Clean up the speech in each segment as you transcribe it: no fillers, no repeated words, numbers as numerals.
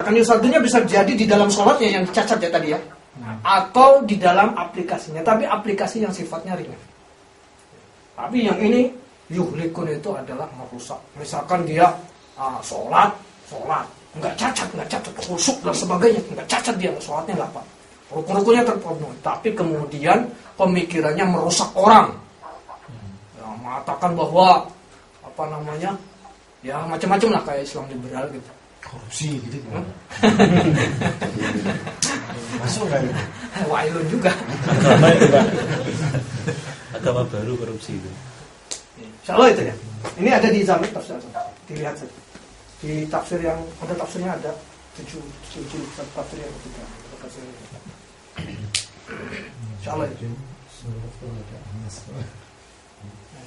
Akan yusaddunya bisa jadi di dalam sholatnya yang cacat ya tadi ya, atau di dalam aplikasinya, tapi aplikasi yang sifatnya ringan. Tapi yang ini yuhlikun itu adalah merusak. Misalkan dia sholat nggak cacat, khusyuk dan sebagainya, nggak cacat dia, sholatnya nggak apa, rukun-rukunnya terpenuhi, tapi kemudian pemikirannya merusak orang, ya, mengatakan bahwa apa namanya, ya macam-macam lah kayak Islam liberal gitu, korupsi gitu kan. Masuk nggak itu? Wailun juga. Agama itu Pak. Agama baru korupsi itu. Insyaallah itu ya. Ini ada di Zamit tafsir, dilihat saja. Di tafsir yang ada tafsirnya ada 7 tafsir yang ketiga. Insyaallah itu.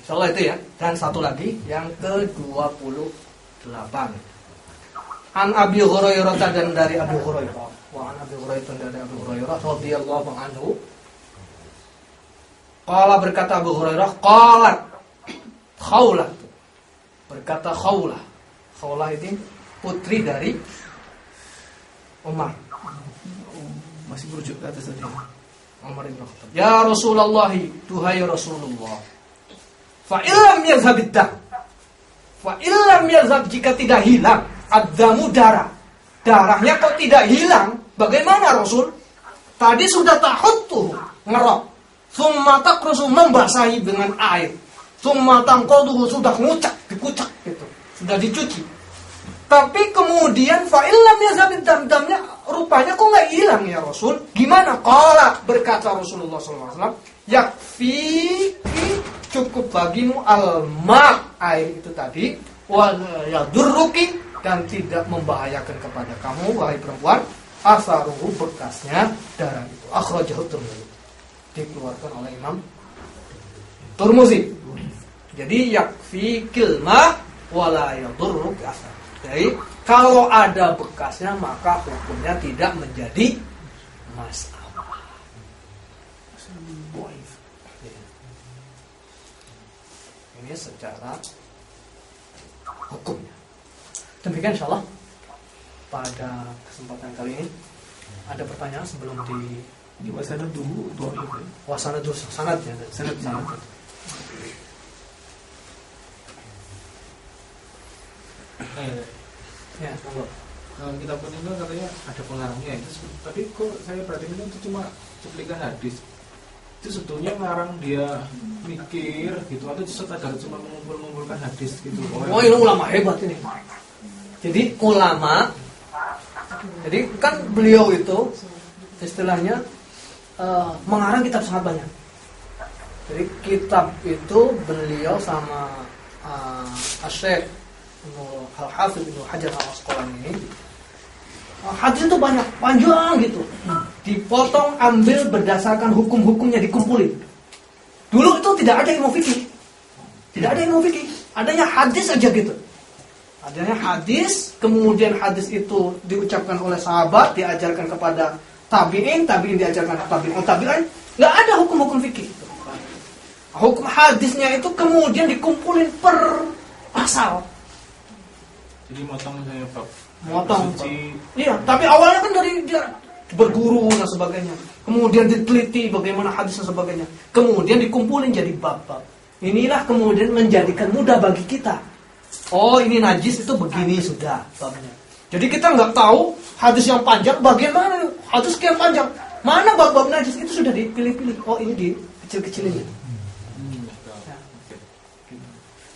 Insyaallah itu ya. Dan satu lagi yang ke-28. An Abi Hurairah, dan dari Abu Hurairah. Wa an Abi Hurairah, dan dari Abu Hurairah radhiyallahu anhu. Qala, berkata Abu Hurairah, qalat Khawlah, berkata Khawlah. Khawlah itu putri dari Umar. Masih merujuk ke atas tadi. Umar bin Khattab. Ya Rasulullah, duhai Rasulullah. Fa illam yazhabid dam. Fa illam yazhab, jika tidak hilang ad-damu, darahnya kok tidak hilang, bagaimana Rasul? Tadi sudah tahuttu, ngerok. Tsumma taqrusu, membasahi dengan air. Tsumma tanqaduhu, sudah dikucak gitu. Sudah dicuci. Tapi kemudian fa illam yazhabid dam-damnya rupanya kok enggak hilang ya Rasul? Gimana? Qala, berkata Rasulullah SAW, yakfi, cukup bagimu al-ma, air itu tadi, wa yadurruki, dan tidak membahayakan kepada kamu wahai perempuan, asaruhu, bekasnya darah itu. Akhrajahu Tirmidzi, dikeluarkan oleh Imam Tirmidzi. Jadi yakfi kilma wala yadurruki asar. Jadi kalau ada bekasnya maka hukumnya tidak menjadi masalah. Ini secara hukumnya. Demikian insyaallah pada kesempatan kali ini. Ada pertanyaan sebelum Di wasana dulu wasana dulu sanadnya. Ya, monggo. Kita pun itu katanya ada pengarangnya itu, tapi kok saya perhatiin itu cuma cuplikan hadis. Itu sebetulnya ngarang dia mikir gitu, atau sekadar cuma mengumpulkan hadis gitu. Oh, ini ulama hebat ini. Jadi ulama, jadi kan beliau itu istilahnya mengarang kitab sangat banyak. Jadi kitab itu beliau sama Syekh Al-Hafidz Ibnu Hajar Al-Asqalani ini, hadis itu banyak, panjang gitu, dipotong, ambil berdasarkan hukum-hukumnya, dikumpulin. Dulu itu tidak ada ilmu fikih, adanya hadis aja gitu. Adanya hadis, kemudian hadis itu diucapkan oleh sahabat, diajarkan kepada tabi'in diajarkan kepada tabi'in, nggak ada hukum-hukum fikih. Hukum hadisnya itu kemudian dikumpulin per pasal. Jadi motong misalnya Motong. Iya, tapi awalnya kan dari dia berguru dan sebagainya. Kemudian diteliti bagaimana hadis dan sebagainya. Kemudian dikumpulin jadi bab-bab. Inilah kemudian menjadikan mudah bagi kita. Oh, ini najis itu begini sudah babnya. Jadi kita nggak tahu hadis yang panjang bagaimana, hadis sekian panjang. Mana bab-bab najis itu sudah dipilih-pilih. Oh, ini di kecil-kecilin.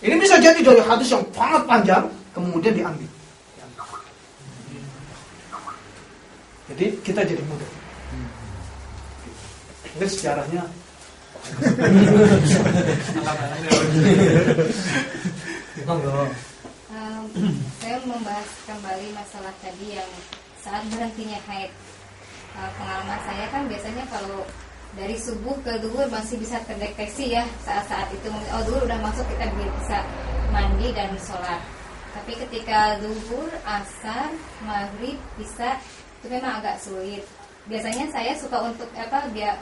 Ini bisa jadi dari hadis yang sangat panjang kemudian diambil. Jadi kita jadi mudah. Ini sejarahnya. Saya membahas kembali masalah tadi yang saat berhentinya haid. Pengalaman saya kan biasanya kalau dari subuh ke zuhur masih bisa terdeteksi ya saat-saat itu. Oh, zuhur udah masuk, kita bisa mandi dan sholat. Tapi ketika zuhur, asar, maghrib bisa, itu memang agak sulit. Biasanya saya suka untuk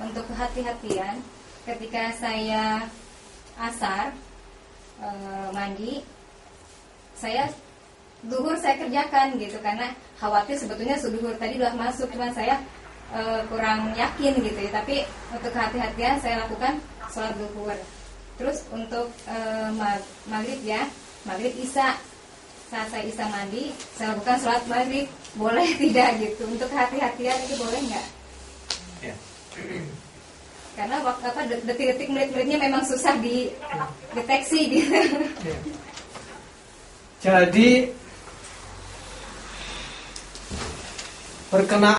untuk kehati-hatian ketika saya asar mandi, saya duhur saya kerjakan gitu, karena khawatir sebetulnya duhur tadi udah masuk, cuman saya kurang yakin gitu ya. Tapi untuk kehati-hatian saya lakukan sholat duhur. Terus untuk maghrib ya, maghrib isya, saat saya isya mandi saya lakukan sholat maghrib, boleh tidak gitu? Untuk kehati-hatian itu boleh nggak? Ya. Karena waktu detik-detik menit-menitnya memang susah dideteksi gitu. Ya. Jadi berkenaan